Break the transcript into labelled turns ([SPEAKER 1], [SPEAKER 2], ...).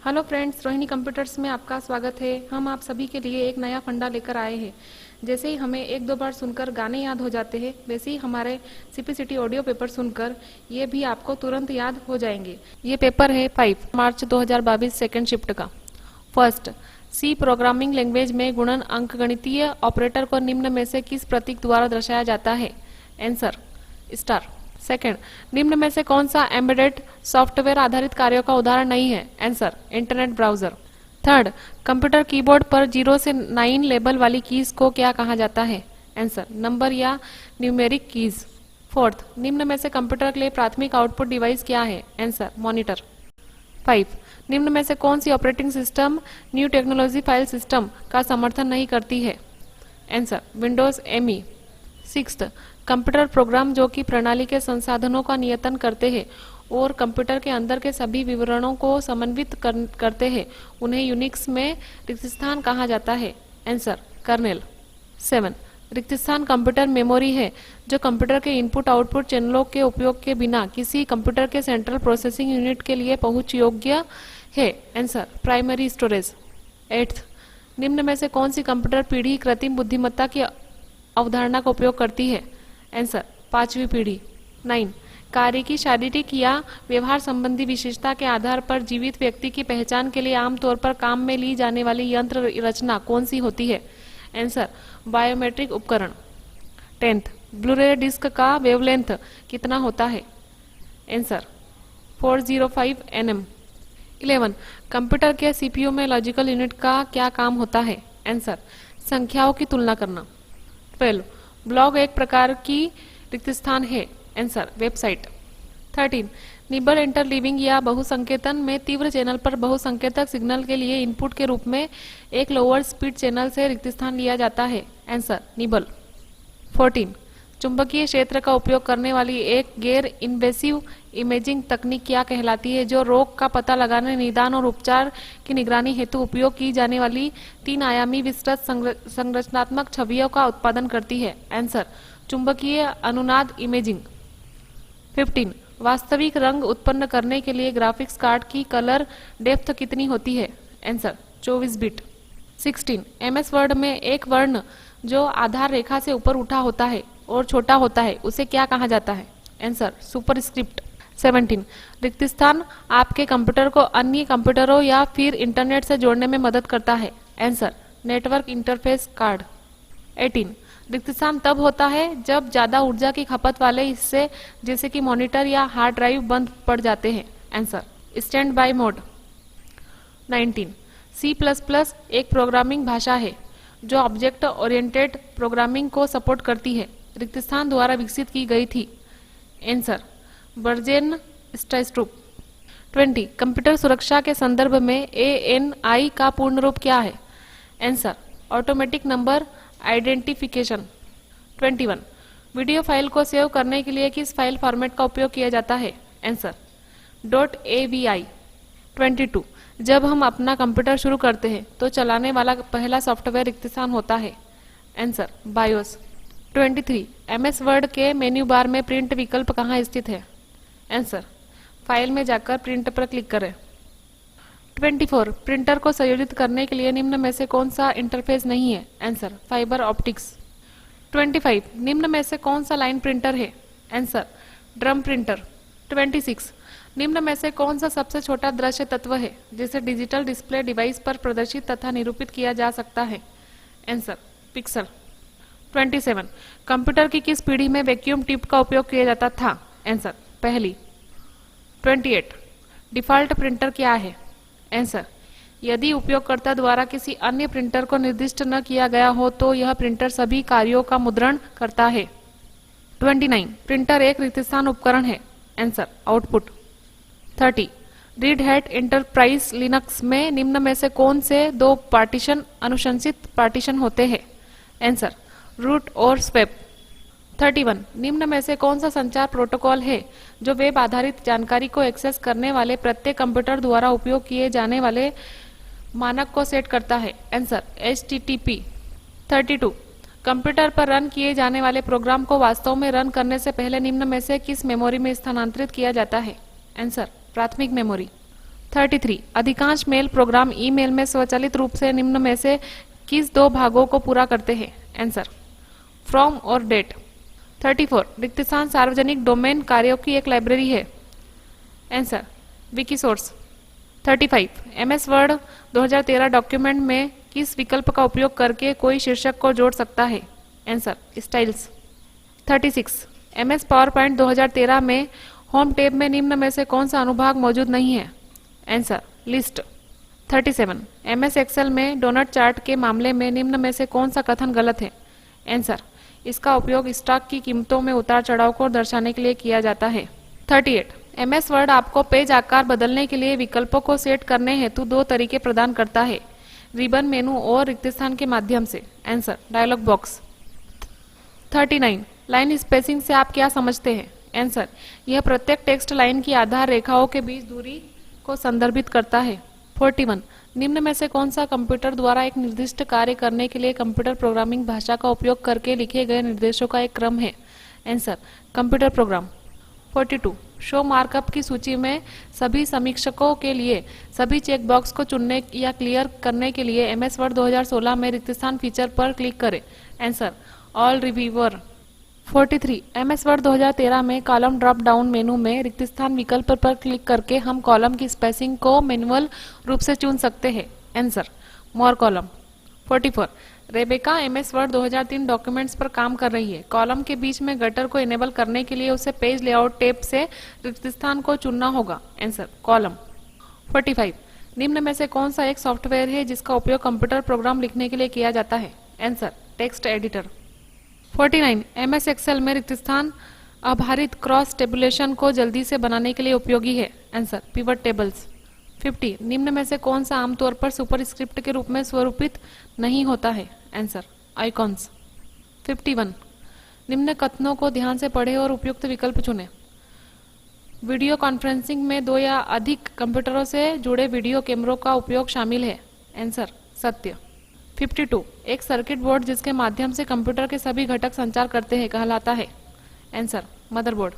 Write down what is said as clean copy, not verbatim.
[SPEAKER 1] Hello friends, Rohini computers में आपका स्वागत है। हम आप सभी के लिए एक नया फंडा लेकर आए हैं। जैसे ही हमें एक दो बार सुनकर गाने याद हो जाते हैं, वैसे ही हमारे सीपीसीटी ऑडियो पेपर सुनकर ये भी आपको तुरंत याद हो जाएंगे। ये पेपर है 5 मार्च 2022 सेकेंड शिफ्ट का। फर्स्ट, सी प्रोग्रामिंग लैंग्वेज में गुणन अंकगणितीय ऑपरेटर को निम्न में से किस प्रतीक द्वारा दर्शाया जाता है? Answer star. सेकंड, निम्न में से कौन सा एम्बेडेड सॉफ्टवेयर आधारित कार्यों का उदाहरण नहीं है? Answer internet browser. Third, computer keyboard पर 0 से 9 लेबल वाली कीज को क्या कहा जाता है? आंसर नंबर या न्यूमेरिक कीज। फोर्थ, निम्न में से कंप्यूटर के लिए प्राथमिक आउटपुट डिवाइस क्या है? Answer monitor. 5, निम्न में से कौन सी operating system new technology file system का समर्थन नहीं करती है? Answer Windows ME। 6, computer program जो कि प्रणाली के संसाधनों का नियंत्रण करते हैं और कंप्यूटर के अंदर के सभी विवरणों को समन्वित करते हैं, उन्हें यूनिक्स में रिक्त स्थान कहा जाता है? Answer kernel. 7, रिक्त स्थान कंप्यूटर मेमोरी है जो कंप्यूटर के इनपुट आउटपुट चैनलों के उपयोग के बिना किसी कंप्यूटर के सेंट्रल प्रोसेसिंग यूनिट के लिए पहुंच योग्य है? Answer primary storage. 8, निम्न में से कौन सी कंप्यूटर पीढ़ी कृत्रिम बुद्धिमत्ता की अवधारणा का उपयोग करती है? आंसर 5वीं पीढ़ी। 9, कार्य की शारीरिक या व्यवहार संबंधी विशेषता के आधार पर जीवित व्यक्ति की पहचान के लिए आमतौर पर काम में ली जाने वाली यंत्र रचना कौन सी होती है? आंसर बायोमेट्रिक उपकरण। 10th, ब्लूरे डिस्क का वेवलेंथ कितना होता है? Answer 405 nm। 11, कंप्यूटर के CPU में लॉजिकल यूनिट का क्या काम होता है? आंसर संख्याओं की तुलना करना। 12, ब्लॉग एक प्रकार की रिक्त स्थान है? Answer website. 13, निबल इंटरलीविंग या बहुसंकेतन में तीव्र चैनल पर बहुसंकेतक सिग्नल के लिए इनपुट के रूप में एक लोअर स्पीड चैनल से रिक्त स्थान लिया जाता है? Answer nibble. 14, चुंबकीय क्षेत्र का उपयोग करने वाली एक गैर इन्वेसिव इमेजिंग तकनीक क्या कहलाती है जो रोग का पता लगाने, निदान और उपचार की निगरानी हेतु उपयोग की जाने वाली 3 आयामी विस्तृत संरचनात्मक छवियों का उत्पादन करती है? आंसर चुंबकीय अनुनाद इमेजिंग। 15, वास्तविक रंग उत्पन्न करने के लिए ग्राफिक्स कार्ड की कलर डेप्थ कितनी होती है? Answer 24 bit. 16, MS वर्ड में एक वर्ण जो आधार रेखा से ऊपर उठा होता है और छोटा होता है उसे क्या कहा जाता है? Answer superscript. 17, रिक्त स्थान आपके कंप्यूटर को अन्य कंप्यूटरों या फिर इंटरनेट से जोड़ने में मदद करता है? Answer network interface card. 18, रिक्त स्थान तब होता है जब ज्यादा ऊर्जा की खपत वाले हिस्से जैसे कि मॉनिटर या हार्ड ड्राइव बंद पड़ जाते हैं? Answer stand by mode. 19, C++ एक प्रोग्रामिंग भाषा है जो ऑब्जेक्ट ओरिएंटेड प्रोग्रामिंग को सपोर्ट करती है, रिक्त स्थान द्वारा विकसित की गई थी? आंसर बर्जेन स्टाइस्ट्रूप। 20, कंप्यूटर सुरक्षा के संदर्भ में ANI का पूर्ण रूप क्या है? Answer automatic number identification. 21, video file को सेव करने के लिए किस फाइल फॉर्मेट का उपयोग किया जाता है? Answer .avi। 22, जब हम अपना कंप्यूटर शुरू करते हैं तो चलाने वाला पहला सॉफ्टवेयर रिक्त स्थान होता है? Answer BIOS. 23, MS वर्ड के मेन्यू बार में प्रिंट विकल्प कहाँ स्थित है? आंसर फाइल में जाकर प्रिंट पर क्लिक करें। 24, प्रिंटर को संयोजित करने के लिए निम्न में से कौन सा इंटरफेस नहीं है? Answer fibre optics. 25, निम्न में से कौन सा लाइन प्रिंटर है? Answer drum printer. 26, निम्न में से कौन सा सबसे छोटा दृश्य तत्व है जिसे डिजिटल डिस्प्ले डिवाइस पर प्रदर्शित तथा निरूपित किया जा सकता है? Answer pixel. 27, कंप्यूटर की किस पीढ़ी में वैक्यूम ट्यूब का उपयोग किया जाता था? आंसर पहली। 28, डिफॉल्ट प्रिंटर क्या है? आंसर यदि उपयोगकर्ता द्वारा किसी अन्य प्रिंटर को निर्दिष्ट न किया गया हो तो यह प्रिंटर सभी कार्यों का मुद्रण करता है। 29, प्रिंटर एक रिक्त स्थान उपकरण है? Answer output. 30, read hat enterprise Linux में निम्न में से कौन से 2 पार्टीशन अनुशंसित पार्टीशन होते हैं? आंसर रूट और स्वेप। 31, निम्न में से कौन सा संचार प्रोटोकॉल है जो वेब आधारित जानकारी को एक्सेस करने वाले प्रत्येक कंप्यूटर द्वारा उपयोग किए जाने वाले मानक को सेट करता है? Answer HTTP। 32, कंप्यूटर पर रन किए जाने वाले प्रोग्राम को वास्तव में रन करने से पहले निम्न में से किस मेमोरी में स्थानांतरित किया जाता है? आंसर प्राथमिक मेमोरी। 33. अधिकांश मेल प्रोग्राम ईमेल में स्वचालित रूप से निम्न में से किस दो भागों को पूरा करते हैं? आंसर फ्रॉम और डेट. 34. रिक्त स्थान सार्वजनिक डोमेन कार्यों की एक लाइब्रेरी है. आंसर विकीसोर्स. 35. MS वर्ड 2013 डॉक्यूमेंट में किस विकल्प का उपयोग करके कोई शीर्षक को जोड़ सकता है? Answer styles. 36. MS पावरपॉइंट 2013 में होम टैब में निम्न में से कौन सा अनुभाग मौजूद नहीं है? Answer list. 37. MS एक्सेल में डोनट चार्ट के मामले में निम्न में से कौन सा कथन गलत है? आंसर इसका उपयोग स्टॉक की कीमतों में उतार चढ़ाव को दर्शाने के लिए किया जाता है. 38. MS वर्ड आपको पेज आकार बदलने के लिए विकल्पों को सेट करने हेतु दो तरीके प्रदान करता है, रिबन मेनू और रिक्त स्थान के माध्यम से. Answer dialog box. 39. Line spacing से आप क्या समझते हैं? आंसर यह प्रत्येक टेक्स्ट लाइन की आधार रेखाओं के बीच दूरी को संदर्भित करता है. 41. निम्न में से कौन सा कंप्यूटर द्वारा एक निर्दिष्ट कार्य करने के लिए कंप्यूटर प्रोग्रामिंग भाषा का उपयोग करके लिखे गए निर्देशों का एक क्रम है? Answer computer program. 42. Show markup की सूची में सभी समीक्षकों के लिए सभी चेक बॉक्स को चुनने या क्लियर करने के लिए MS वर्ड 2016 में रिक्त स्थान फीचर पर क्लिक करें. Answer all reviewer. 43. MS word 2013 में कॉलम ड्रॉप डाउन मेनू में रिक्त स्थान विकल्प पर क्लिक करके हम कॉलम की स्पेसिंग को मैनुअल रूप से चुन सकते हैं. Answer more column. 44. Rebecca MS word 2003 documents पर काम कर रही है. कॉलम के बीच में गटर को इनेबल करने के लिए उसे पेज लेआउट टैब से रिक्त स्थान को चुनना होगा. Answer column. 45. निम्न में से कौन सा एक सॉफ्टवेयर है जिसका उपयोग कंप्यूटर प्रोग्राम लिखने के लिए किया जाता है? Answer text editor. 49. MS Excel में रिक्त स्थान आधारित क्रॉस टेबुलेशन को जल्दी से बनाने के लिए उपयोगी है. Answer pivot tables. 50. निम्न में से कौन सा आमतौर पर सुपरस्क्रिप्ट के रूप में स्वरूपित नहीं होता है? Answer icons. 51. निम्न कथनों को ध्यान से पढ़ें और उपयुक्त विकल्प चुनें. वीडियो कॉन्फ्रेंसिंग में दो या अधिक कंप्यूटरों से जुड़े वीडियो कैमरों का उपयोग शामिल है. आंसर सत्य. 52. एक सर्किट बोर्ड जिसके माध्यम से कंप्यूटर के सभी घटक संचार करते हैं कहलाता है. Answer motherboard.